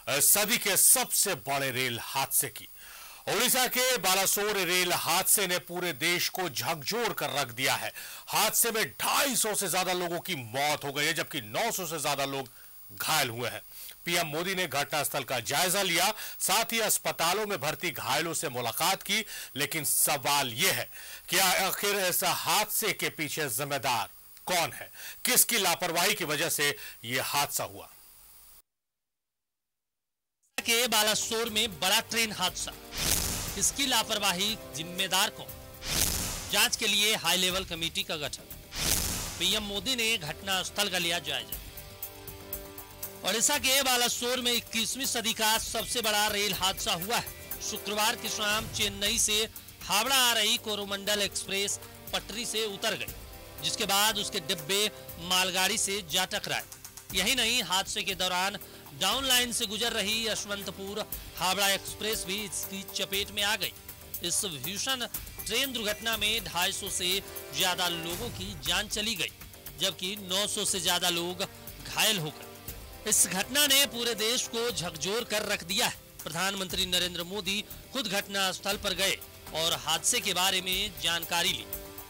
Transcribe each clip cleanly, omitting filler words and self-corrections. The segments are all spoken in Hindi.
सदी के सबसे बड़े रेल हादसे की। ओडिशा के बालासोर रेल हादसे ने पूरे देश को झकझोर कर रख दिया है। हादसे में 250 से ज्यादा लोगों की मौत हो गई है, जबकि 900 से ज्यादा लोग घायल हुए हैं। पीएम मोदी ने घटनास्थल का जायजा लिया, साथ ही अस्पतालों में भर्ती घायलों से मुलाकात की। लेकिन सवाल यह है कि आखिर इस हादसे के पीछे जिम्मेदार कौन है? किसकी लापरवाही की वजह से यह हादसा हुआ? के बालासोर में बड़ा ट्रेन हादसा, इसकी लापरवाही जिम्मेदार कौन? जांच के लिए हाई लेवल कमेटी का गठन। पीएम मोदी ने घटनास्थल का लिया जायजा। ओडिशा के बालासोर में 21वीं सदी का सबसे बड़ा रेल हादसा हुआ है। शुक्रवार की शाम चेन्नई से हावड़ा आ रही कोरोमंडल एक्सप्रेस पटरी से उतर गई, जिसके बाद उसके डिब्बे मालगाड़ी से जा टकराए। यही नहीं, हादसे के दौरान डाउन लाइन से गुजर रही यशवंतपुर हावड़ा एक्सप्रेस भी इसकी चपेट में आ गई। इस भीषण ट्रेन दुर्घटना में 250 से ज्यादा लोगों की जान चली गई, जबकि 900 से ज्यादा लोग घायल हो गए। इस घटना ने पूरे देश को झकझोर कर रख दिया है। प्रधानमंत्री नरेंद्र मोदी खुद घटनास्थल पर गए और हादसे के बारे में जानकारी ली।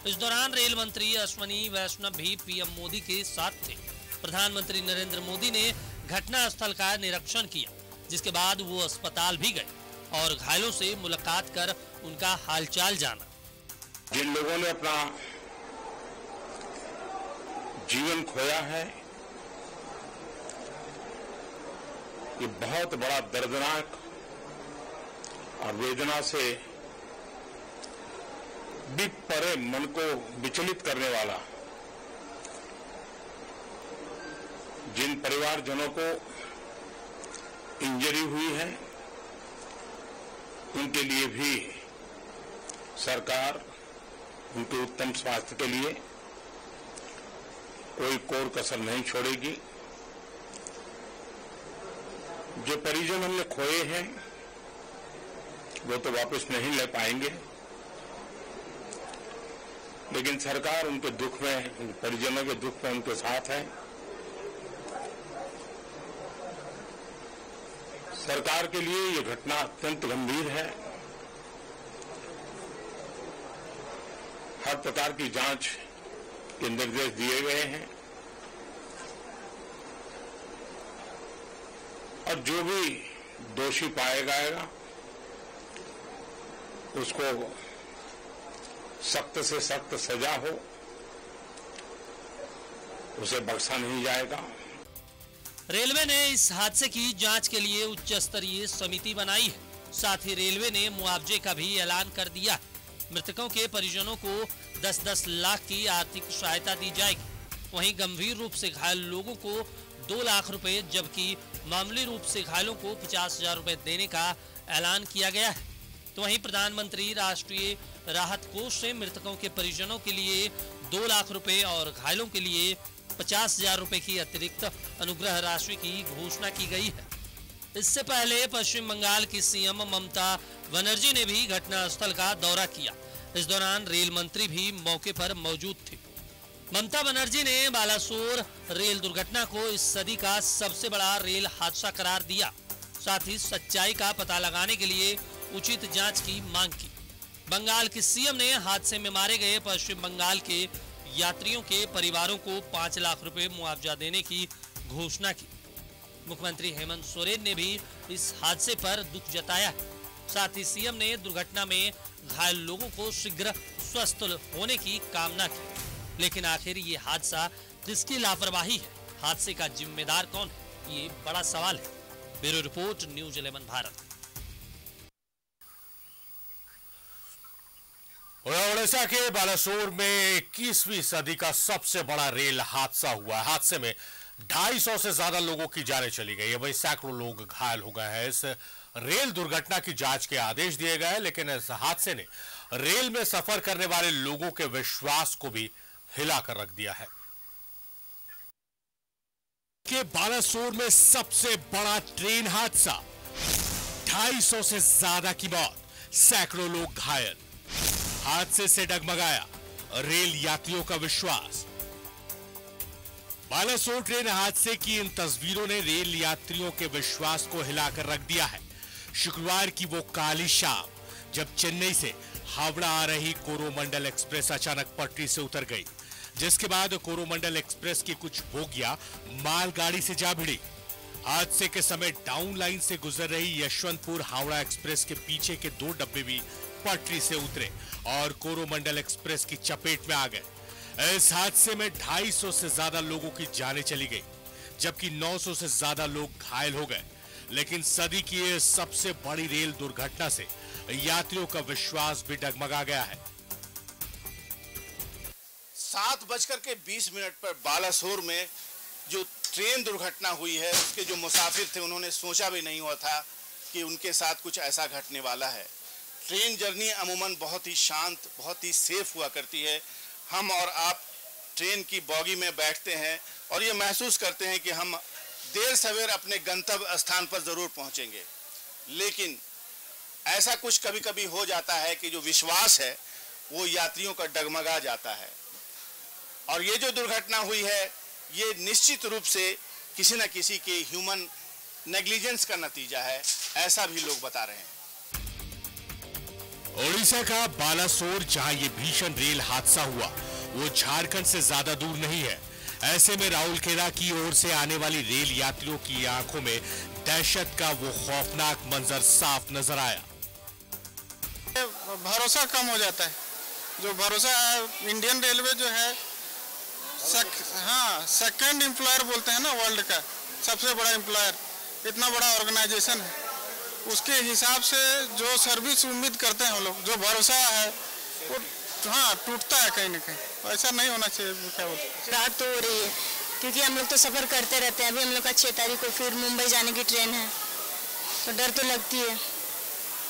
इस दौरान रेल मंत्री अश्विनी वैष्णव भी पीएम मोदी के साथ थे। प्रधानमंत्री नरेंद्र मोदी ने घटनास्थल का निरीक्षण किया, जिसके बाद वो अस्पताल भी गए और घायलों से मुलाकात कर उनका हालचाल जाना। जिन लोगों ने अपना जीवन खोया है, ये बहुत बड़ा दर्दनाक और वेदना से भी परे मन को विचलित करने वाला। जिन परिवारजनों को इंजरी हुई है, उनके लिए भी सरकार उनके उत्तम स्वास्थ्य के लिए कोई कोर कसर नहीं छोड़ेगी। जो परिजन हमने खोए हैं, वो तो वापस नहीं ले पाएंगे, लेकिन सरकार उनके दुख में, परिजनों के दुख में उनके साथ है। सरकार के लिए ये घटना अत्यंत गंभीर है। हर प्रकार की जांच के निर्देश दिए गए हैं और जो भी दोषी पाया जाएगा उसको सख्त से सख्त सजा हो, उसे बख्शा नहीं जाएगा। रेलवे ने इस हादसे की जांच के लिए उच्च स्तरीय समिति बनाई है। साथ ही रेलवे ने मुआवजे का भी ऐलान कर दिया। मृतकों के परिजनों को 10-10 लाख की आर्थिक सहायता दी जाएगी। वहीं गंभीर रूप से घायल लोगों को 2 लाख रुपए, जबकि मामूली रूप से घायलों को 50,000 रुपए देने का ऐलान किया गया है। तो वहीं प्रधानमंत्री राष्ट्रीय राहत कोष से मृतकों के परिजनों के लिए 2 लाख रुपए और घायलों के लिए 50,000 रुपए की अतिरिक्त अनुग्रह राशि की घोषणा की गई है। इससे पहले पश्चिम बंगाल की सीएम ममता बनर्जी ने भी घटनास्थल का दौरा किया। इस दौरान रेल मंत्री भी मौके पर मौजूद थे। ममता बनर्जी ने बालासोर रेल दुर्घटना को इस सदी का सबसे बड़ा रेल हादसा करार दिया। साथ ही सच्चाई का पता लगाने के लिए उचित जांच की मांग की। बंगाल की सीएम ने हादसे में मारे गए पश्चिम बंगाल के यात्रियों के परिवारों को 5 लाख रुपए मुआवजा देने की घोषणा की। मुख्यमंत्री हेमंत सोरेन ने भी इस हादसे पर दुख जताया है। साथ ही सीएम ने दुर्घटना में घायल लोगों को शीघ्र स्वस्थ होने की कामना की। लेकिन आखिर ये हादसा किसकी लापरवाही है? हादसे का जिम्मेदार कौन है? ये बड़ा सवाल है। Bureau report, news 11 Bharat. Odisha के बालासोर में 21वीं सदी का सबसे बड़ा रेल हादसा हुआ। हादसे में 250 से ज्यादा लोगों की जानें चली गई है, वहीं सैकड़ों लोग घायल हो गए हैं। इस रेल दुर्घटना की जांच के आदेश दिए गए, लेकिन इस हादसे ने रेल में सफर करने वाले लोगों के विश्वास को भी हिलाकर रख दिया है। के बालासोर में सबसे बड़ा ट्रेन हादसा, 250 से ज्यादा की मौत, सैकड़ों लोग घायल। हादसे से डगमगाया रेल यात्रियों का विश्वास। बालासोर ट्रेन हादसे की इन तस्वीरों ने रेल यात्रियों के विश्वास को हिलाकर रख दिया है। शुक्रवार की वो काली शाम जब चेन्नई से हावड़ा आ रही कोरोमंडल एक्सप्रेस अचानक पटरी से उतर गई, जिसके बाद कोरोमंडल एक्सप्रेस की कुछ बोगियां मालगाड़ी से जा भिड़ी। हादसे के समय डाउन लाइन से गुजर रही यशवंतपुर हावड़ा एक्सप्रेस के पीछे के 2 डब्बे भी पटरी से उतरे और कोरोमंडल एक्सप्रेस की चपेट में आ गए। इस हादसे में 250 से ज्यादा लोगों की जानें चली गई, जबकि 900 से ज्यादा लोग घायल हो गए। लेकिन सदी की ये सबसे बड़ी रेल दुर्घटना से यात्रियों का विश्वास भी डगमगा गया है। 7:20 पर बालासोर में जो ट्रेन दुर्घटना हुई है, उसके जो मुसाफिर थे उन्होंने सोचा भी नहीं हुआ था कि उनके साथ कुछ ऐसा घटने वाला है। ट्रेन जर्नी अमूमन बहुत ही शांत, बहुत ही सेफ हुआ करती है। हम और आप ट्रेन की बॉगी में बैठते हैं और ये महसूस करते हैं कि हम देर सवेर अपने गंतव्य स्थान पर जरूर पहुंचेंगे, लेकिन ऐसा कुछ कभी कभी हो जाता है कि जो विश्वास है वो यात्रियों का डगमगा जाता है। और ये जो दुर्घटना हुई है, ये निश्चित रूप से किसी न किसी के ह्यूमन नेग्लिजेंस का नतीजा है, ऐसा भी लोग बता रहे हैं। ओडिशा का बालासोर, जहां ये भीषण रेल हादसा हुआ, वो झारखंड से ज्यादा दूर नहीं है। ऐसे में राउरकेला की ओर से आने वाली रेल यात्रियों की आंखों में दहशत का वो खौफनाक मंजर साफ नजर आया। भरोसा कम हो जाता है। जो भरोसा इंडियन रेलवे जो है सेकंड एम्प्लॉयर बोलते हैं ना वर्ल्ड का, सबसे बड़ा एम्प्लॉयर, इतना बड़ा ऑर्गेनाइजेशन है, उसके हिसाब से जो सर्विस उम्मीद करते हैं हम लोग, जो भरोसा है वो टूटता है कहीं ना कहीं। ऐसा नहीं होना चाहिए। क्या बोलते, रात तो हो रही है क्योंकि हम लोग तो सफ़र करते रहते हैं। अभी हम लोग का 6 तारीख को फिर मुंबई जाने की ट्रेन है, तो डर तो लगती है।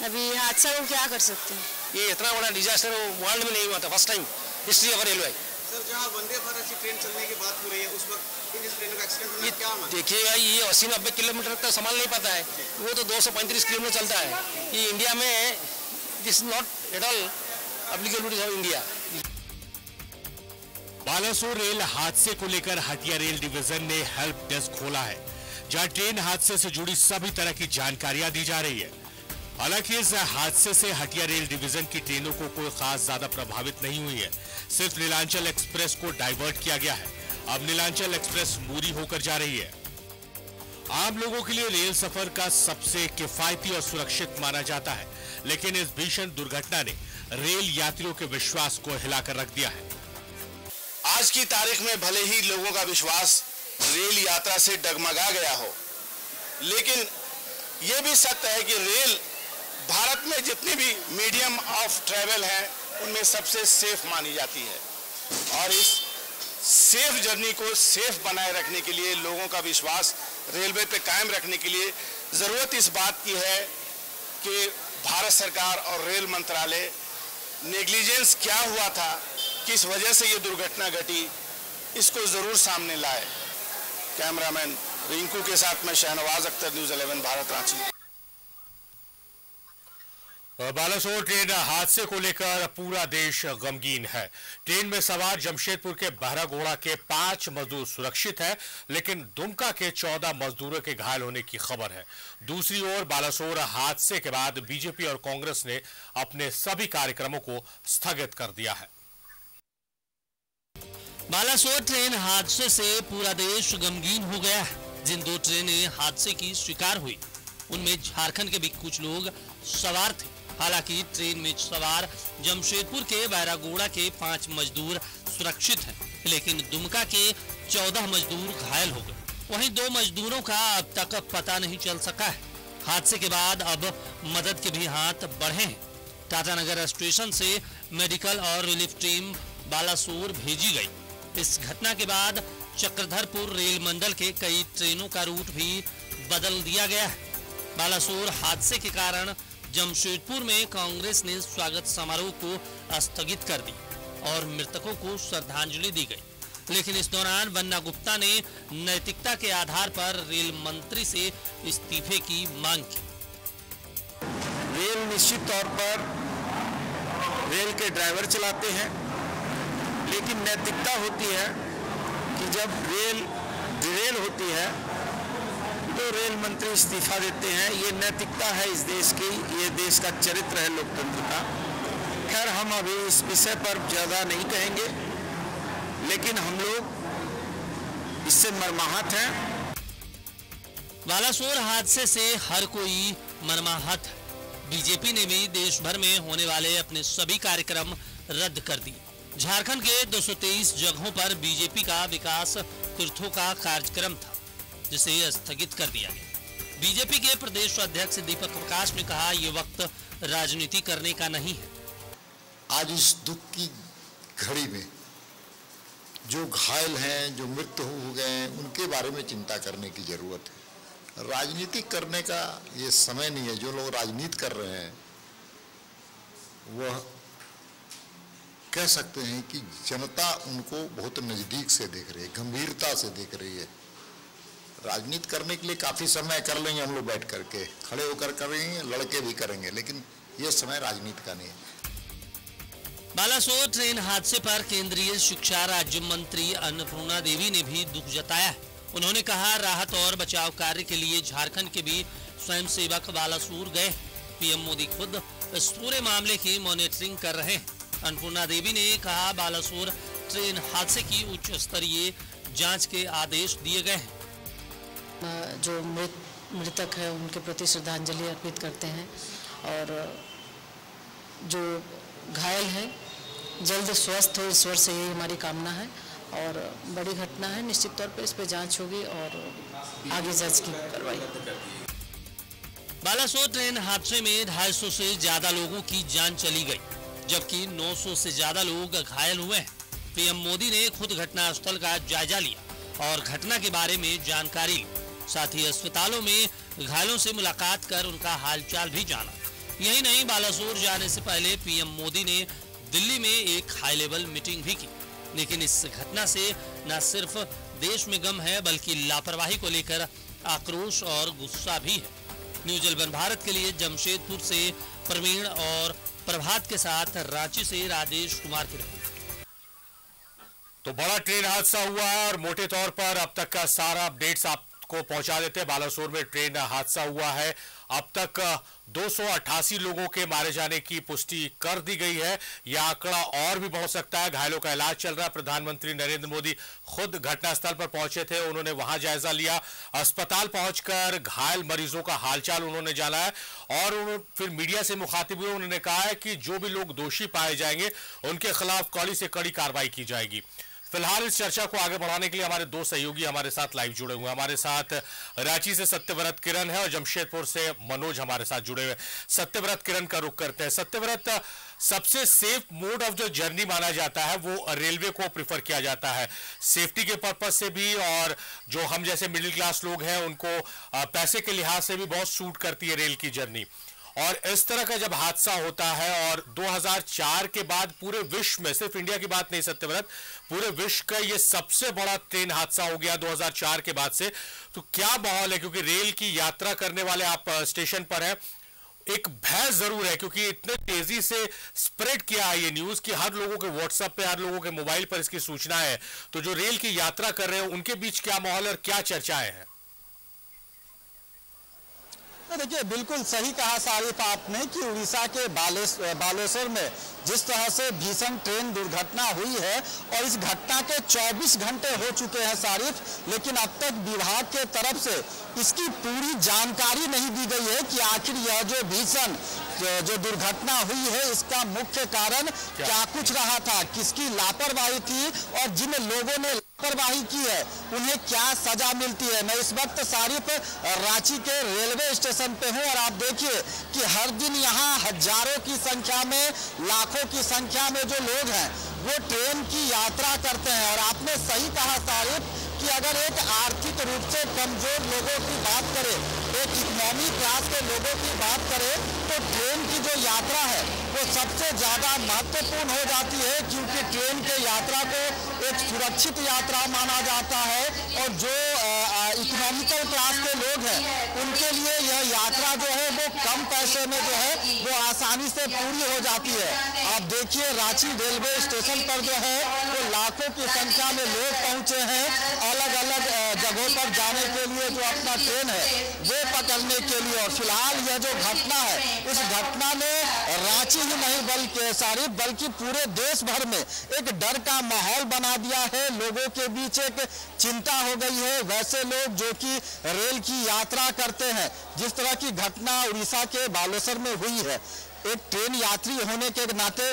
अभी हादसा को क्या कर सकते हैं। ये इतना बड़ा डिजास्टर वर्ल्ड में नहीं हुआ था, first time history of railway. Sir, जहाँ वंदे भारत की ट्रेन चलने की बात हो रही है, उस वक्त इन ट्रेनों का एक्सीडेंट होना क्या माना? देखिएगा, ये 80-90 किलोमीटर तक संभाल नहीं पाता है, वो तो 235 किलोमीटर चलता है। ये इंडिया में this not at all applicable of India. Balasore rail हादसे को लेकर हटिया रेल डिवीजन ने हेल्प डेस्क खोला है, जहां ट्रेन हादसे से जुड़ी सभी तरह की जानकारियां दी जा रही है। हालांकि इस हादसे से हटिया रेल डिवीजन की ट्रेनों को कोई खास ज्यादा प्रभावित नहीं हुई है। सिर्फ नीलांचल एक्सप्रेस को डाइवर्ट किया गया है। अब नीलांचल एक्सप्रेस मूरी होकर जा रही है। आम लोगों के लिए रेल सफर का सबसे किफायती और सुरक्षित माना जाता है, लेकिन इस भीषण दुर्घटना ने रेल यात्रियों के विश्वास को हिलाकर रख दिया है। आज की तारीख में भले ही लोगों का विश्वास रेल यात्रा से डगमगा गया हो, लेकिन यह भी सत्य है कि रेल भारत में जितनी भी मीडियम ऑफ ट्रैवल हैं, उनमें सबसे सेफ मानी जाती है। और इस सेफ जर्नी को सेफ बनाए रखने के लिए, लोगों का विश्वास रेलवे पे कायम रखने के लिए ज़रूरत इस बात की है कि भारत सरकार और रेल मंत्रालय नेग्लिजेंस क्या हुआ था, किस वजह से ये दुर्घटना घटी, इसको ज़रूर सामने लाए। कैमरामैन रिंकू के साथ मैं शहनवाज अख्तर, न्यूज़ 11 भारत, रांची। बालासोर ट्रेन हादसे को लेकर पूरा देश गमगीन है। ट्रेन में सवार जमशेदपुर के बहरागोड़ा के 5 मजदूर सुरक्षित हैं, लेकिन दुमका के 14 मजदूरों के घायल होने की खबर है। दूसरी ओर बालासोर हादसे के बाद बीजेपी और कांग्रेस ने अपने सभी कार्यक्रमों को स्थगित कर दिया है। बालासोर ट्रेन हादसे से पूरा देश गमगीन हो गया है। जिन 2 ट्रेनें हादसे की शिकार हुई, उनमें झारखंड के भी कुछ लोग सवार थे। हालांकि ट्रेन में सवार जमशेदपुर के बैरागोड़ा के 5 मजदूर सुरक्षित हैं, लेकिन दुमका के 14 मजदूर घायल हो गए। वहीं 2 मजदूरों का अब तक पता नहीं चल सका है। हादसे के बाद अब मदद के भी हाथ बढ़े हैं। टाटानगर स्टेशन से मेडिकल और रिलीफ टीम बालासोर भेजी गई। इस घटना के बाद चक्रधरपुर रेल मंडल के कई ट्रेनों का रूट भी बदल दिया गया है। बालासोर हादसे के कारण जमशेदपुर में कांग्रेस ने स्वागत समारोह को स्थगित कर दी और मृतकों को श्रद्धांजलि दी गई। लेकिन इस दौरान बन्ना गुप्ता ने नैतिकता के आधार पर रेल मंत्री से इस्तीफे की मांग की। रेल निश्चित तौर पर रेल के ड्राइवर चलाते हैं, लेकिन नैतिकता होती है कि जब रेल डिरेल होती है तो रेल मंत्री इस्तीफा देते हैं। ये नैतिकता है इस देश की, ये देश का चरित्र है लोकतंत्र का। खैर, हम अभी इस विषय पर ज़्यादा नहीं कहेंगे, लेकिन हम लोग इससे मर्माहत हैं। बालासोर हादसे से हर कोई मर्माहत है। बीजेपी ने भी देश भर में होने वाले अपने सभी कार्यक्रम रद्द कर दिए। झारखंड के 223 जगहों पर बीजेपी का विकास तीर्थों का कार्यक्रम था, जिसे स्थगित कर दिया गया। बीजेपी के प्रदेश अध्यक्ष दीपक प्रकाश ने कहा, ये वक्त राजनीति करने का नहीं है। आज इस दुख की घड़ी में जो घायल हैं, जो मृत्यु हो गए हैं, उनके बारे में चिंता करने की जरूरत है। राजनीति करने का ये समय नहीं है। जो लोग राजनीति कर रहे हैं वह कह सकते हैं कि जनता उनको बहुत नजदीक से देख रही है, गंभीरता से देख रही है। राजनीति करने के लिए काफी समय कर लेंगे हम लोग, बैठ करके खड़े होकर करेंगे, लड़के भी करेंगे, लेकिन ये समय राजनीति का नहीं है। बालासोर ट्रेन हादसे पर केंद्रीय शिक्षा राज्य मंत्री अन्नपूर्णा देवी ने भी दुख जताया है। उन्होंने कहा, राहत और बचाव कार्य के लिए झारखंड के भी स्वयंसेवक बालासोर गए। पीएम मोदी खुद इस पूरे मामले की मॉनिटरिंग कर रहे हैं। अन्नपूर्णा देवी ने कहा, बालासोर ट्रेन हादसे की उच्च स्तरीय जांच के आदेश दिए गए हैं। जो मृतक है उनके प्रति श्रद्धांजलि अर्पित करते हैं और जो घायल है जल्द स्वस्थ हो, ईश्वर से यही हमारी कामना है। और बड़ी घटना है, निश्चित तौर पर इस पर जांच होगी और आगे जज की कार्रवाई। बालासोर ट्रेन हादसे में 250 से ज्यादा लोगों की जान चली गई, जबकि 900 से ज्यादा लोग घायल हुए हैं। पीएम मोदी ने खुद घटनास्थल का जायजा लिया और घटना के बारे में जानकारी ली। साथ ही अस्पतालों में घायलों से मुलाकात कर उनका हालचाल भी जाना। यही नहीं, बालासोर जाने से पहले पीएम मोदी ने दिल्ली में एक हाई लेवल मीटिंग भी की। लेकिन इस घटना से न सिर्फ देश में गम है, बल्कि लापरवाही को लेकर आक्रोश और गुस्सा भी है। न्यूज 11 भारत के लिए जमशेदपुर से प्रवीण और प्रभात के साथ रांची से राजेश कुमार की रिपोर्ट। तो बड़ा ट्रेन हादसा हुआ है और मोटे तौर पर अब तक का सारा अपडेट्स आपको पहुंचा देते हैं। बालासोर में ट्रेन हादसा हुआ है। अब तक 288 लोगों के मारे जाने की पुष्टि कर दी गई है। यह आंकड़ा और भी बढ़ सकता है। घायलों का इलाज चल रहा है। प्रधानमंत्री नरेंद्र मोदी खुद घटनास्थल पर पहुंचे थे। उन्होंने वहां जायजा लिया। अस्पताल पहुंचकर घायल मरीजों का हालचाल उन्होंने जाना है और फिर मीडिया से मुखातिब हुए। उन्होंने कहा है कि जो भी लोग दोषी पाए जाएंगे उनके खिलाफ कड़ी से कड़ी कार्रवाई की जाएगी। फिलहाल इस चर्चा को आगे बढ़ाने के लिए हमारे दो सहयोगी हमारे साथ लाइव जुड़े हुए हैं। हमारे साथ रांची से सत्यव्रत किरण है और जमशेदपुर से मनोज हमारे साथ जुड़े हुए। सत्यव्रत किरण का रुख करते हैं। सत्यव्रत, सबसे सेफ मोड ऑफ जो जर्नी माना जाता है वो रेलवे को प्रिफर किया जाता है, सेफ्टी के पर्पज से भी, और जो हम जैसे मिडिल क्लास लोग हैं उनको पैसे के लिहाज से भी बहुत सूट करती है रेल की जर्नी। और इस तरह का जब हादसा होता है और 2004 के बाद पूरे विश्व में, सिर्फ इंडिया की बात नहीं सत्यव्रत, पूरे विश्व का ये सबसे बड़ा ट्रेन हादसा हो गया 2004 के बाद से, तो क्या माहौल है? क्योंकि रेल की यात्रा करने वाले आप स्टेशन पर हैं, एक भय जरूर है क्योंकि इतने तेजी से स्प्रेड किया है ये न्यूज कि हर लोगों के व्हाट्सएप पे, हर लोगों के मोबाइल पर इसकी सूचना है। तो जो रेल की यात्रा कर रहे हैं उनके बीच क्या माहौल और क्या चर्चाएं हैं? देखिए, बिल्कुल सही कहा सारिफ आपने कि उड़ीसा के बालेश्वर में जिस तरह से भीषण ट्रेन दुर्घटना हुई है और इस घटना के 24 घंटे हो चुके हैं सारिफ, लेकिन अब तक विभाग के तरफ से इसकी पूरी जानकारी नहीं दी गई है कि आखिर यह जो भीषण जो दुर्घटना हुई है इसका मुख्य कारण क्या कुछ रहा था, किसकी लापरवाही थी और जिन लोगों ने लापरवाही की है उन्हें क्या सजा मिलती है। मैं इस वक्त सारिफ रांची के रेलवे स्टेशन पे हूं और आप देखिए कि हर दिन यहाँ हजारों की संख्या में, लाखों की संख्या में जो लोग हैं वो ट्रेन की यात्रा करते हैं। और आपने सही कहा सारिफ कि अगर एक आर्थिक रूप से कमजोर लोगों की बात करें, एक इकोनॉमी क्लास के लोगों की बात करें, तो ट्रेन की जो यात्रा है वो सबसे ज़्यादा महत्वपूर्ण हो जाती है क्योंकि ट्रेन के यात्रा को एक सुरक्षित यात्रा माना जाता है और जो इकोनॉमिकल क्लास के लोग हैं उनके लिए यह यात्रा जो है वो कम पैसे में जो है वो आसानी से पूरी हो जाती है। आप देखिए रांची रेलवे स्टेशन पर जो है वो लाखों की संख्या में लोग पहुंचे हैं अलग अलग जगहों पर जाने के लिए, जो अपना ट्रेन है वो पकड़ने के लिए। और फिलहाल यह जो घटना है, इस घटना ने रांची ही नहीं बल्कि पूरे देश भर में एक डर का माहौल बना दिया है। लोगों के बीच एक चिंता हो गई है। वैसे लोग जो कि रेल की यात्रा करते हैं, जिस तरह की घटना उड़ीसा के बालेश्वर में हुई है, एक ट्रेन यात्री होने के नाते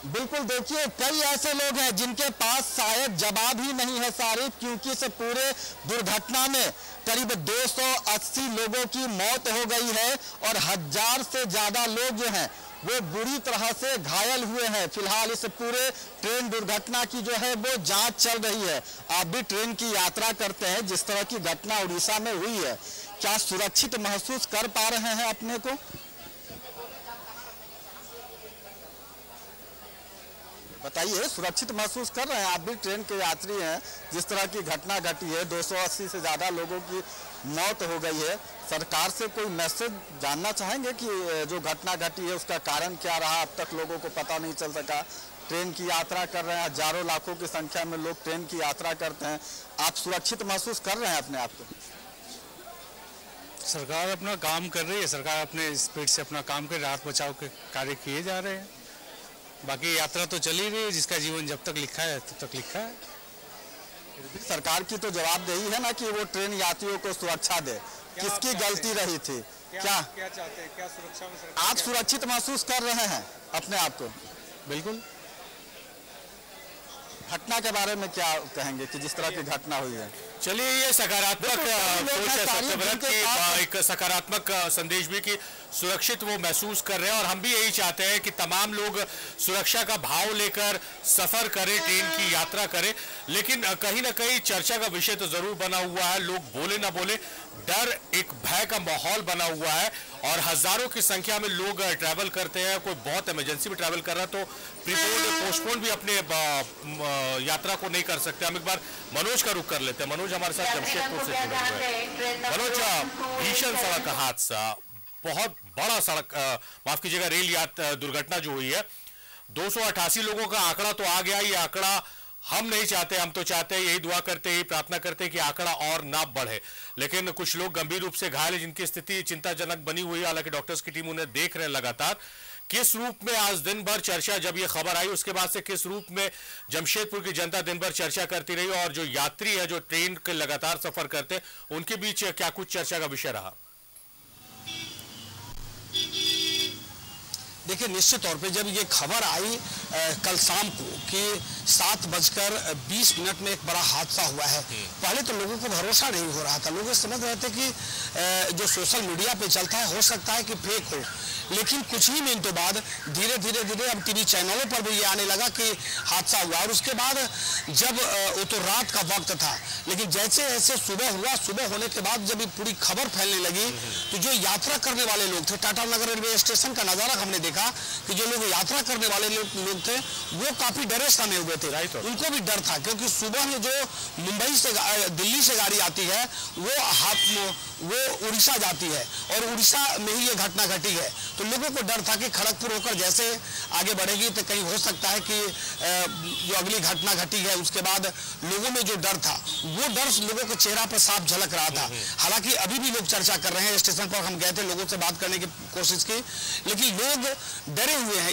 बिल्कुल देखिए कई ऐसे लोग हैं जिनके पास शायद जवाब ही नहीं है सारिफ, क्योंकि इस पूरे दुर्घटना में करीब 280 लोगों की मौत हो गई है और 1000 से ज्यादा लोग जो हैं वो बुरी तरह से घायल हुए हैं। फिलहाल इस पूरे ट्रेन दुर्घटना की जो है वो जांच चल रही है। आप भी ट्रेन की यात्रा करते हैं, जिस तरह की घटना उड़ीसा में हुई है, क्या सुरक्षित महसूस कर पा रहे हैं अपने को? बताइए, सुरक्षित महसूस कर रहे हैं? आप भी ट्रेन के यात्री हैं, जिस तरह की घटना घटी है, 280 से ज़्यादा लोगों की मौत हो गई है। सरकार से कोई मैसेज जानना चाहेंगे कि जो घटना घटी है उसका कारण क्या रहा? अब तक लोगों को पता नहीं चल सका। ट्रेन की यात्रा कर रहे हैं, हजारों लाखों की संख्या में लोग ट्रेन की यात्रा करते हैं। आप सुरक्षित महसूस कर रहे हैं अपने आप को? सरकार अपना काम कर रही है, सरकार अपने स्पीड से अपना काम कर, राहत बचाव के कार्य किए जा रहे हैं। बाकी यात्रा तो चली रही है, जिसका जीवन जब तक लिखा है तब तक लिखा है। सरकार की तो जवाबदेही है ना कि वो ट्रेन यात्रियों को सुरक्षा दे। किसकी गलती रही थी? क्या चाहते हैं? क्या सुरक्षा में सरकार? आप सुरक्षित महसूस कर रहे हैं अपने आप को? बिल्कुल। घटना के बारे में क्या कहेंगे कि जिस तरह की घटना हुई है? चलिए, ये सकारात्मक एक सकारात्मक संदेश भी कि सुरक्षित वो महसूस कर रहे हैं, और हम भी यही चाहते हैं कि तमाम लोग सुरक्षा का भाव लेकर सफर करें, ट्रेन की यात्रा करें। लेकिन कहीं ना कहीं चर्चा का विषय तो जरूर बना हुआ है, लोग बोले ना बोले, डर, एक भय का माहौल बना हुआ है और हजारों की संख्या में लोग ट्रैवल करते हैं। कोई बहुत इमरजेंसी में ट्रैवल कर रहा है तो प्रीपोन पोस्टपोन भी अपने यात्रा को नहीं कर सकते। हम एक बार मनोज का रुख कर लेते हैं। मनोज हमारे साथ जमशेदपुर से जुड़े हुए हैं। मनोज, भीषण सड़क हादसा, बहुत बड़ा सड़क माफ कीजिएगा रेल दुर्घटना जो हुई है, 288 लोगों का आंकड़ा तो आ गया। ये आंकड़ा हम नहीं चाहते, हम तो चाहते हैं, यही दुआ करते हैं, प्रार्थना करते हैं कि आंकड़ा और ना बढ़े। लेकिन कुछ लोग गंभीर रूप से घायल हैं, जिनकी स्थिति चिंताजनक बनी हुई है। हालांकि डॉक्टर्स की टीम उन्हें देख रहे हैं लगातार। किस रूप में आज दिन भर चर्चा, जब ये खबर आई उसके बाद से किस रूप में जमशेदपुर की जनता दिन भर चर्चा करती रही, और जो यात्री है जो ट्रेन के लगातार सफर करते उनके बीच क्या कुछ चर्चा का विषय रहा? देखिए, निश्चित तौर पे जब ये खबर आई कल शाम को कि 7:20 में एक बड़ा हादसा हुआ है, पहले तो लोगों को भरोसा नहीं हो रहा था। लोग ये समझ रहे थे कि जो सोशल मीडिया पे चलता है हो सकता है कि फेक हो, लेकिन कुछ ही मिनटों बाद धीरे धीरे अब टीवी चैनलों पर भी ये आने लगा कि हादसा हुआ। और उसके बाद जब वो तो रात का वक्त था, लेकिन जैसे जैसे सुबह हुआ, सुबह होने के बाद जब ये पूरी खबर फैलने लगी तो जो यात्रा करने वाले लोग थे, टाटा नगर रेलवे स्टेशन का नजारा हमने देखा कि जो लोग यात्रा करने वाले लोग थे वो काफी डरे समे हुए थे। उनको भी डर था, क्योंकि सुबह में जो मुंबई से दिल्ली से गाड़ी आती है वो उड़ीसा जाती है, और उड़ीसा में ही ये घटना घटी है। तो लोगों को डर था कि खड़गपुर होकर जैसे आगे बढ़ेगी तो कहीं हो सकता है कि जो अगली घटना घटी है उसके बाद लोगों में जो डर था वो डर लोगों के चेहरा पर साफ झलक रहा था। हालांकि अभी भी लोग चर्चा कर रहे हैं। स्टेशन पर हम गए थे, लोगों से बात करने की कोशिश की, लेकिन लोग डरे हुए हैं।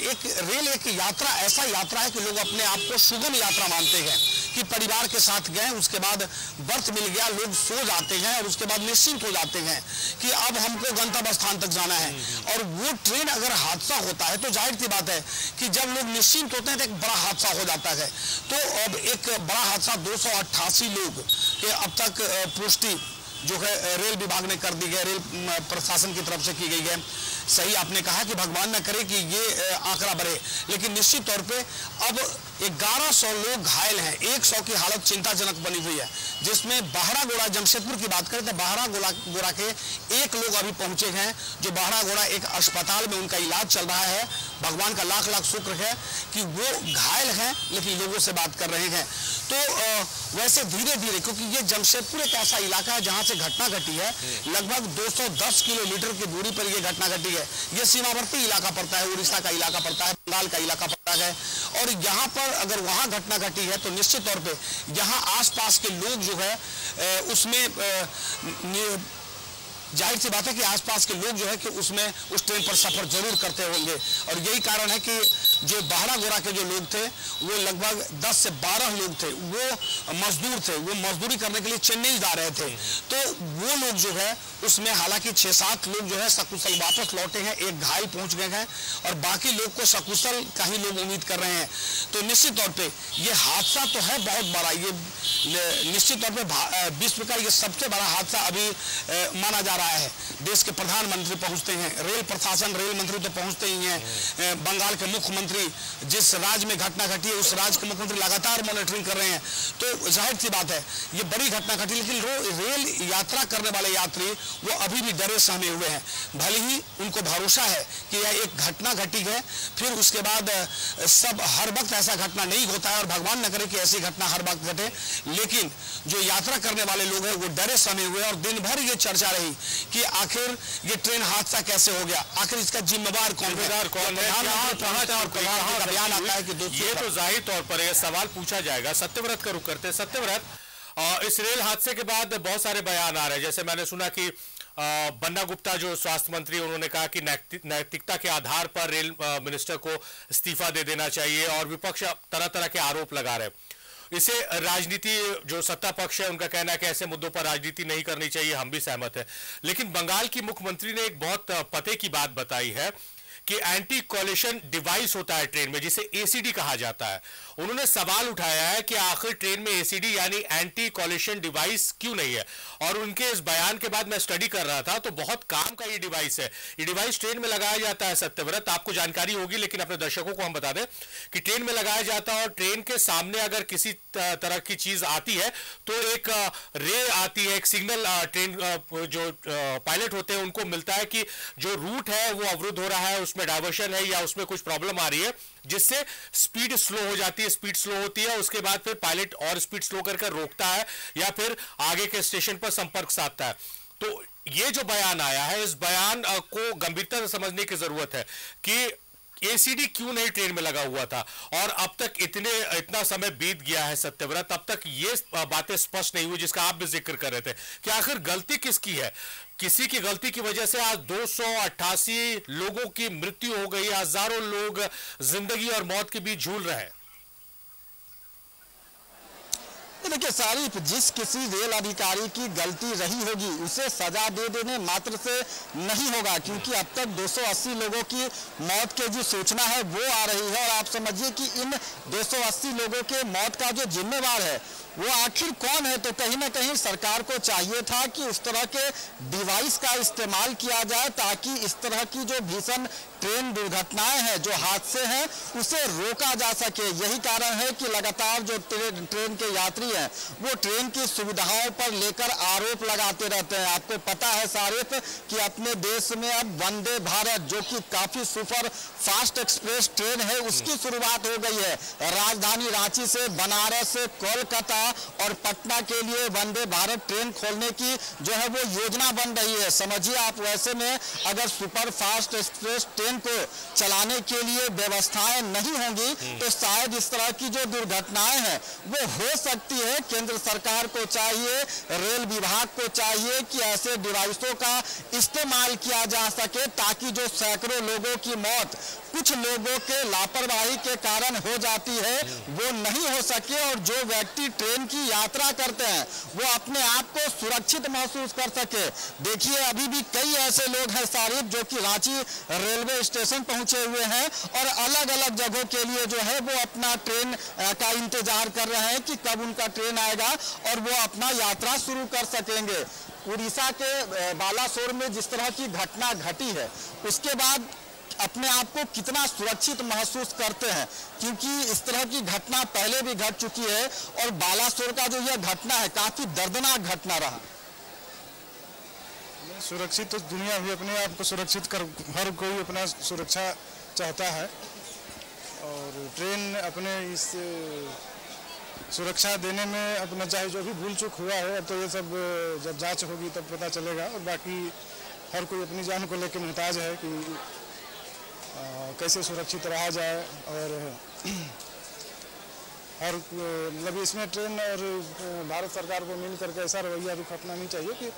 एक यात्रा ऐसा यात्रा है कि लोग अपने आप को सुगम यात्रा मानते हैं कि परिवार के साथ गए, उसके बाद बर्थ मिल गया, लोग सो जाते हैं और उसके बाद निश्चिंत हो जाते हैं कि अब हमको गंतव्य स्थान तक जाना है। और वो ट्रेन अगर हादसा होता है तो जाहिर सी बात है कि जब लोग निश्चिंत होते हैं तो एक बड़ा हादसा हो जाता है। तो अब एक बड़ा हादसा, 288 लोग के अब तक पुष्टि जो है रेल विभाग ने कर दी है, रेल प्रशासन की तरफ से की गई है। सही आपने कहा कि भगवान न करे कि ये आंकड़ा बढ़े, लेकिन निश्चित तौर पे अब 1100 लोग घायल हैं। 100 की हालत चिंताजनक बनी हुई है, जिसमें बाहरागोड़ा, जमशेदपुर की बात करें तो बाहरागोड़ा के 1 लोग अभी पहुंचे हैं, जो बाहरागोड़ा एक अस्पताल में उनका इलाज चल रहा है। भगवान का लाख लाख शुक्र है कि वो घायल हैं, लेकिन लोगों से बात कर रहे हैं। तो वैसे धीरे धीरे, क्योंकि ये जमशेदपुर एक ऐसा इलाका है जहां से घटना घटी है, लगभग 210 किलोमीटर की दूरी पर यह घटना घटी है। यह सीमावर्ती इलाका पड़ता है, उड़ीसा का इलाका पड़ता है। बंगाल का इलाका पड़ा है और यहाँ पर अगर वहाँ घटना घटी है तो निश्चित तौर पे यहाँ आसपास के लोग जो है उसमें जाहिर सी बात है कि आसपास के लोग जो है कि उसमें उस ट्रेन पर सफर जरूर करते होंगे और यही कारण है कि जो बाहरा गोरा के जो लोग थे वो लगभग 10 से 12 लोग थे, वो मजदूर थे, वो मजदूरी करने के लिए चेन्नई जा रहे थे। तो वो लोग जो है उसमें हालांकि 6-7 लोग जो है सकुशल वापस लौटे हैं, एक घायल पहुंच गए हैं और बाकी लोग को सकुशल का ही लोग उम्मीद कर रहे हैं। तो निश्चित तौर पर ये हादसा तो है बहुत बड़ा, ये निश्चित तौर पर विश्व का ये सबसे बड़ा हादसा अभी माना जा रहा है। देश के प्रधानमंत्री पहुंचते हैं, रेल प्रशासन, रेल मंत्री तो पहुंचते ही हैं, बंगाल के मुख्यमंत्री जिस राज्य में घटना घटी है उस राज्य के मुख्यमंत्री लगातार मॉनिटरिंग कर रहे हैं। तो जाहिर सी बात है ये बड़ी घटना घटी, लेकिन रेल यात्रा करने वाले यात्री वो अभी भी डरे सहमे हुए हैं। भले ही उनको भरोसा है कि यह एक घटना घटी है, फिर उसके बाद सब हर वक्त ऐसा घटना नहीं होता है और भगवान न करे कि ऐसी घटना हर वक्त घटे, लेकिन जो यात्रा करने वाले लोग हैं वो डरे सहमे हुए और दिन भर ये चर्चा रही कि आखिर ये ट्रेन हादसा कैसे हो गया, आखिर इसका जिम्मेदार कौन है, बयान आता है कि ये तो जाहिर तौर पर यह सवाल पूछा जाएगा। सत्यव्रत का रुख करते हैं। सत्यव्रत, इस रेल हादसे के बाद बहुत सारे बयान आ रहे हैं, जैसे मैंने सुना कि बन्ना गुप्ता जो स्वास्थ्य मंत्री, उन्होंने कहा कि नैतिकता के आधार पर रेल मिनिस्टर को इस्तीफा दे देना चाहिए और विपक्ष तरह तरह के आरोप लगा रहे हैं। इसे राजनीति, जो सत्ता पक्ष है उनका कहना है कि ऐसे मुद्दों पर राजनीति नहीं करनी चाहिए, हम भी सहमत हैं। लेकिन बंगाल की मुख्यमंत्री ने एक बहुत पते की बात बताई है कि एंटी कोलिशन डिवाइस होता है ट्रेन में, जिसे एसीडी कहा जाता है। उन्होंने सवाल उठाया है कि आखिर ट्रेन में एसीडी यानी एंटी कोलिशन डिवाइस क्यों नहीं है। और उनके इस बयान के बाद मैं स्टडी कर रहा था तो बहुत काम का ये डिवाइस है। ये डिवाइस ट्रेन में लगाया जाता है। सत्यव्रत, आपको जानकारी होगी लेकिन अपने दर्शकों को हम बता दें कि ट्रेन में लगाया जाता है और ट्रेन के सामने अगर किसी तरह की चीज आती है तो एक रे आती है, एक सिग्नल ट्रेन जो पायलट होते हैं उनको मिलता है कि जो रूट है वो अवरुद्ध हो रहा है, उसमें डायवर्शन है या उसमें कुछ प्रॉब्लम आ रही है, जिससे स्पीड स्लो हो जाती है। स्पीड स्लो होती है, उसके बाद फिर पायलट और स्पीड स्लो करके रोकता है या फिर आगे के स्टेशन पर संपर्क साधता है। तो ये जो बयान आया है, इस बयान को गंभीरता से समझने की जरूरत है कि एसीडी क्यों नहीं ट्रेन में लगा हुआ था। और अब तक इतना समय बीत गया है सत्यव्रत, अब तक ये बातें स्पष्ट नहीं हुई जिसका आप भी जिक्र कर रहे थे कि आखिर गलती किसकी है। किसी की गलती की वजह से आज 288 लोगों की मृत्यु हो गई, हजारों लोग जिंदगी और मौत के बीच झूल रहे हैं। देखिए सारिफ, जिस किसी रेल अधिकारी की गलती रही होगी उसे सजा दे देने मात्र से नहीं होगा, क्योंकि अब तक 280 लोगों की मौत की जो सूचना है वो आ रही है। और आप समझिए कि इन 280 लोगों के मौत का जो जिम्मेवार है वो आखिर कौन है। तो कहीं ना कहीं सरकार को चाहिए था कि उस तरह के डिवाइस का इस्तेमाल किया जाए ताकि इस तरह की जो भीषण ट्रेन दुर्घटनाएं हैं, जो हादसे हैं, उसे रोका जा सके। यही कारण है कि लगातार जो ट्रेन के यात्री हैं वो ट्रेन की सुविधाओं पर लेकर आरोप लगाते रहते हैं। आपको पता है सारिफ कि अपने देश में अब वंदे भारत, जो कि काफी सुपर फास्ट एक्सप्रेस ट्रेन है, उसकी शुरुआत हो गई है। राजधानी रांची से बनारस, कोलकाता और पटना के लिए वंदे भारत ट्रेन खोलने की जो है वो योजना बन रही है। समझिए आप, वैसे में अगर सुपर फास्ट एक्सप्रेस ट्रेन को चलाने के लिए व्यवस्थाएं नहीं होंगी तो शायद इस तरह की जो दुर्घटनाएं हैं वो हो सकती है। केंद्र सरकार को चाहिए, रेल विभाग को चाहिए कि ऐसे डिवाइसों का इस्तेमाल किया जा सके ताकि जो सैकड़ों लोगों की मौत कुछ लोगों के लापरवाही के कारण हो जाती है वो नहीं हो सके और जो व्यक्ति ट्रेन की यात्रा करते हैं वो अपने आप को सुरक्षित महसूस कर सके। देखिए अभी भी कई ऐसे लोग हैं सारिफ जो कि रांची रेलवे स्टेशन पहुंचे हुए हैं और अलग अलग जगहों के लिए जो है वो अपना ट्रेन का इंतजार कर रहे हैं कि कब उनका ट्रेन आएगा और वो अपना यात्रा शुरू कर सकेंगे। उड़ीसा के बालासोर में जिस तरह की घटना घटी है उसके बाद अपने आप को कितना सुरक्षित महसूस करते हैं, क्योंकि इस तरह की घटना पहले भी घट चुकी है और बालासोर का जो यह घटना है काफी दर्दनाक घटना रहा। सुरक्षित तो दुनिया भी अपने आप को सुरक्षित कर, हर कोई अपना सुरक्षा चाहता है और ट्रेन अपने इस सुरक्षा देने में अपना चाहे जो भी भूल चूक हुआ है तो ये सब जब जांच होगी तब पता चलेगा। और बाकी हर कोई अपनी जान को लेकर मुहताज है कि कैसे सुरक्षित रहा जाए और मतलब इसमें ट्रेन और भारत सरकार को मिल करके ऐसा रवैया भी अपनाना नहीं चाहिए कि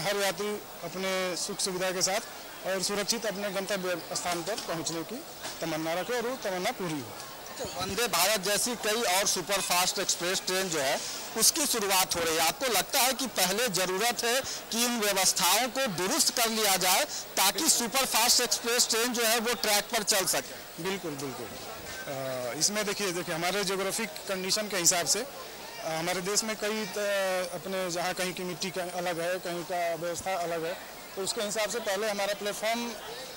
हर यात्री अपने सुख सुविधा के साथ और सुरक्षित अपने गंतव्य स्थान पर पहुंचने की तमन्ना रखे और वो तमन्ना पूरी हो। वंदे भारत जैसी कई और सुपर फास्ट एक्सप्रेस ट्रेन जो है उसकी शुरुआत हो रही है। आपको लगता है कि पहले जरूरत है कि इन व्यवस्थाओं को दुरुस्त कर लिया जाए ताकि सुपर फास्ट एक्सप्रेस ट्रेन जो है वो ट्रैक पर चल सके? बिल्कुल बिल्कुल। इसमें देखिए हमारे ज्योग्राफिक कंडीशन के हिसाब से हमारे देश में कई अपने जहाँ कहीं की मिट्टी का अलग है, कहीं का व्यवस्था अलग है, तो उसके हिसाब से पहले हमारा प्लेटफॉर्म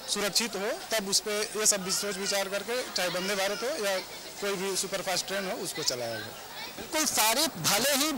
सुरक्षित हो, तब उस पर ये सब भी सोच विचार करके चाहे वंदे भारत हो या कोई भी सुपरफास्ट ट्रेन हो उसको चलाया जाए। बिल्कुल सारिफ, भले ही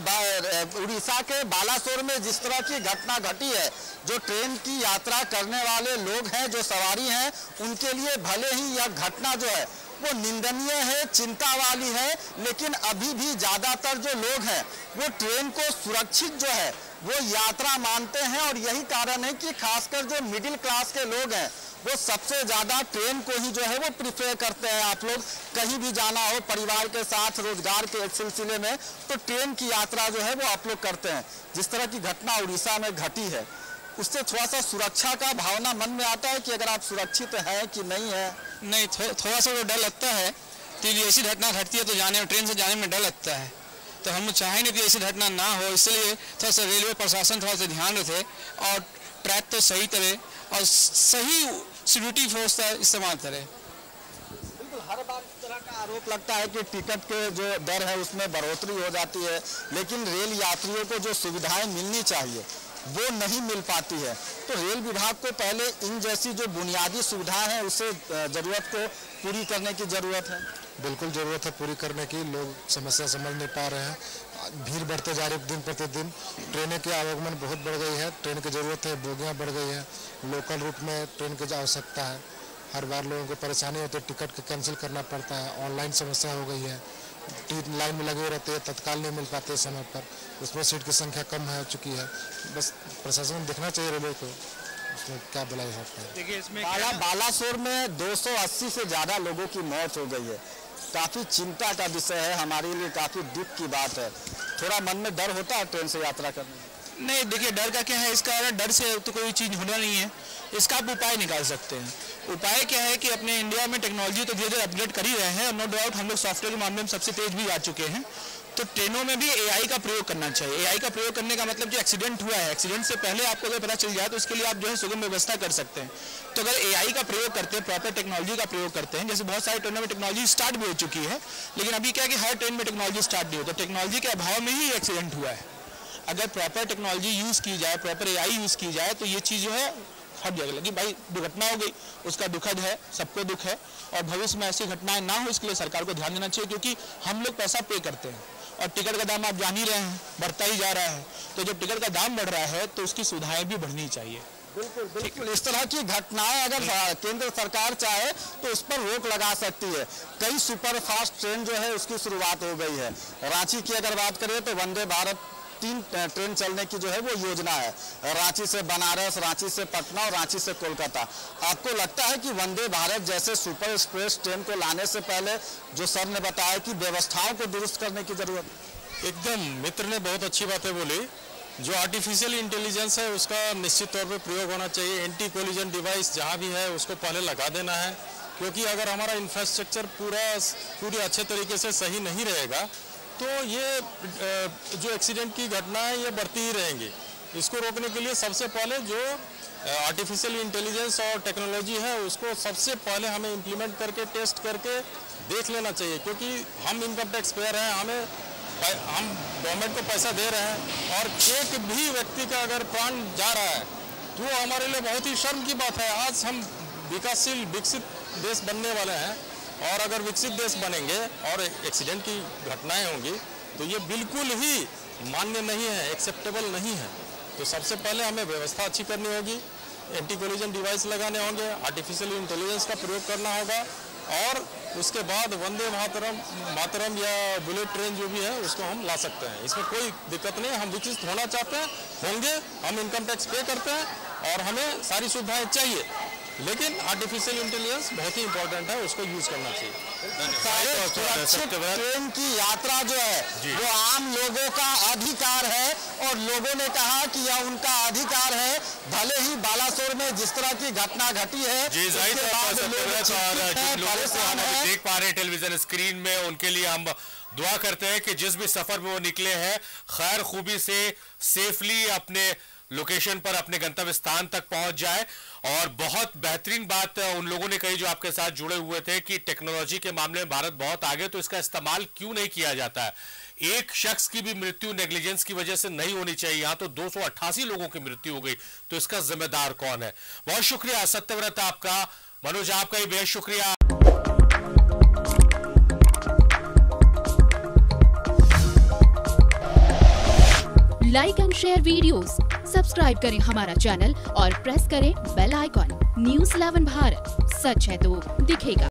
उड़ीसा के बालासोर में जिस तरह की घटना घटी है, जो ट्रेन की यात्रा करने वाले लोग हैं, जो सवारी हैं, उनके लिए भले ही यह घटना जो है वो निंदनीय है, चिंता वाली है, लेकिन अभी भी ज़्यादातर जो लोग हैं वो ट्रेन को सुरक्षित जो है वो यात्रा मानते हैं और यही कारण है कि खासकर जो मिडिल क्लास के लोग हैं वो सबसे ज़्यादा ट्रेन को ही जो है वो प्रिफर करते हैं। आप लोग कहीं भी जाना हो परिवार के साथ रोजगार के सिलसिले में तो ट्रेन की यात्रा जो है वो आप लोग करते हैं। जिस तरह की घटना उड़ीसा में घटी है उससे थोड़ा सा सुरक्षा का भावना मन में आता है कि अगर आप सुरक्षित हैं कि नहीं है? नहीं, थोड़ा सा तो डर लगता है कि ऐसी घटना घटती है तो ट्रेन से जाने में डर लगता है, तो हम चाहेंगे कि ऐसी घटना ना हो, इसलिए थोड़ा सा रेलवे प्रशासन थोड़ा सा ध्यान रखे और ट्रैक तो सही करे और सही सिक्योरिटी फोर्स का इस्तेमाल करे। बिल्कुल, हर बार इस तरह का आरोप लगता है कि टिकट के जो दर है उसमें बढ़ोतरी हो जाती है, लेकिन रेल यात्रियों को जो सुविधाएं मिलनी चाहिए वो नहीं मिल पाती है। तो रेल विभाग को पहले इन जैसी जो बुनियादी सुविधाएं हैं उससे ज़रूरत को पूरी करने की ज़रूरत है। बिल्कुल ज़रूरत है पूरी करने की। लोग समस्या समझ नहीं पा रहे हैं, भीड़ बढ़ते जा रही है दिन प्रतिदिन, ट्रेनें के आवागमन बहुत बढ़ गई है, ट्रेन की ज़रूरत है, बोगियाँ बढ़ गई है, लोकल रूट में ट्रेन की आवश्यकता है, हर बार लोगों को परेशानी होती है, टिकट को कैंसिल करना पड़ता है, ऑनलाइन समस्या हो गई है, लाइन में लगे रहते हैं, तत्काल नहीं मिल पाते समय पर, उसमें सीट की संख्या कम हो चुकी है। बस प्रशासन को देखना चाहिए रेलवे को, उसमें क्या बुला सकता है। देखिए इसमें बालासोर में 280 से ज़्यादा लोगों की मौत हो गई है, काफ़ी चिंता का विषय है, हमारे लिए काफ़ी दुख की बात है। थोड़ा मन में डर होता है ट्रेन से यात्रा करने में? नहीं, देखिए डर का क्या है, इसका डर से तो कोई चीज़ होना नहीं है, इसका आप उपाय निकाल सकते हैं। उपाय क्या है कि अपने इंडिया में टेक्नोलॉजी तो धीरे धीरे अपग्रेड कर ही रहे हैं, नो डाउट हम लोग सॉफ्टवेयर के मामले में सबसे तेज भी आ चुके हैं, तो ट्रेनों में भी एआई का प्रयोग करना चाहिए। एआई का प्रयोग करने का मतलब जो एक्सीडेंट हुआ है, एक्सीडेंट से पहले आपको अगर पता चल जाए तो उसके लिए आप जो है सुगम व्यवस्था कर सकते हैं। तो अगर एआई का प्रयोग करते हैं, प्रॉपर टेक्नोलॉजी का प्रयोग करते हैं, जैसे बहुत सारी ट्रेनों में टेक्नोलॉजी स्टार्ट भी हो चुकी है, लेकिन अभी क्या है कि हर ट्रेन में टेक्नोलॉजी स्टार्ट नहीं हो, तो टेक्नोलॉजी के अभाव में ही एक्सीडेंट हुआ है। अगर प्रॉपर टेक्नोलॉजी यूज़ की जाए, प्रॉपर एआई यूज़ की जाए तो ये चीज़ जो है हट जाएगी। लेकिन भाई दुर्घटना हो गई, उसका दुखद है, सबको दुख है, और भविष्य में ऐसी घटनाएं ना हो इसके लिए सरकार को ध्यान देना चाहिए, क्योंकि हम लोग पैसा पे करते हैं और टिकट का दाम आप जान ही रहे हैं बढ़ता ही जा रहा है, तो जब टिकट का दाम बढ़ रहा है तो उसकी सुविधाएं भी बढ़नी चाहिए। बिल्कुल बिल्कुल, इस तरह की घटनाएं अगर केंद्र सरकार चाहे तो उस पर रोक लगा सकती है। कई सुपर फास्ट ट्रेन जो है उसकी शुरुआत हो गई है। रांची की अगर बात करें तो वंदे भारत 3 ट्रेन चलने की जो है वो योजना है, रांची से बनारस, रांची से पटना और रांची से कोलकाता। आपको लगता है कि वंदे भारत जैसे सुपर एक्सप्रेस ट्रेन को लाने से पहले जो सर ने बताया कि व्यवस्थाओं को दुरुस्त करने की जरूरत? एकदम, मित्र ने बहुत अच्छी बातें बोली। जो आर्टिफिशियल इंटेलिजेंस है उसका निश्चित तौर पे प्रयोग होना चाहिए। एंटी कोलिजन डिवाइस जहाँ भी है उसको पहले लगा देना है, क्योंकि अगर हमारा इंफ्रास्ट्रक्चर पूरी अच्छे तरीके से सही नहीं रहेगा तो ये जो एक्सीडेंट की घटना है ये बढ़ती ही रहेंगी। इसको रोकने के लिए सबसे पहले जो आर्टिफिशियल इंटेलिजेंस और टेक्नोलॉजी है उसको सबसे पहले हमें इम्प्लीमेंट करके टेस्ट करके देख लेना चाहिए, क्योंकि हम इनकम टैक्स पेयर हैं, हम गवर्नमेंट को पैसा दे रहे हैं, और एक भी व्यक्ति का अगर प्राण जा रहा है तो हमारे लिए बहुत ही शर्म की बात है। आज हम विकासशील विकसित देश बनने वाले हैं, और अगर विकसित देश बनेंगे और एक्सीडेंट की घटनाएं होंगी तो ये बिल्कुल ही मान्य नहीं है, एक्सेप्टेबल नहीं है। तो सबसे पहले हमें व्यवस्था अच्छी करनी होगी, एंटी कोलिजन डिवाइस लगाने होंगे, आर्टिफिशियल इंटेलिजेंस का प्रयोग करना होगा, और उसके बाद वंदे मातरम या बुलेट ट्रेन जो भी है उसको हम ला सकते हैं। इसमें कोई दिक्कत नहीं, हम विकसित होना चाहते हैं, होंगे, हम इनकम टैक्स पे करते हैं और हमें सारी सुविधाएं चाहिए। लेकिन आर्टिफिशियल इंटेलिजेंस बहुत ही इंपॉर्टेंट है, उसको यूज करना चाहिए। सुरक्षित ट्रेन की यात्रा जो है वो आम लोगों का अधिकार है और लोगों ने कहा कि यह उनका अधिकार है, भले ही बालासोर में जिस तरह की घटना घटी है। देख पा रहे हैं टेलीविजन स्क्रीन में, उनके लिए हम दुआ करते हैं कि जिस भी सफर में वो निकले हैं खैर खूबी से सेफली अपने लोकेशन पर, अपने गंतव्य स्थान तक पहुंच जाए। और बहुत बेहतरीन बात उन लोगों ने कही जो आपके साथ जुड़े हुए थे कि टेक्नोलॉजी के मामले में भारत बहुत आगे, तो इसका इस्तेमाल क्यों नहीं किया जाता है। एक शख्स की भी मृत्यु नेग्लिजेंस की वजह से नहीं होनी चाहिए, यहां तो 288 लोगों की मृत्यु हो गई, तो इसका जिम्मेदार कौन है। बहुत शुक्रिया सत्यव्रत आपका, मनोज आपका ही बेहद शुक्रिया। Like and share videos, subscribe करें हमारा चैनल और प्रेस करें बेल आइकॉन। न्यूज़ 11 भारत, सच है तो दिखेगा।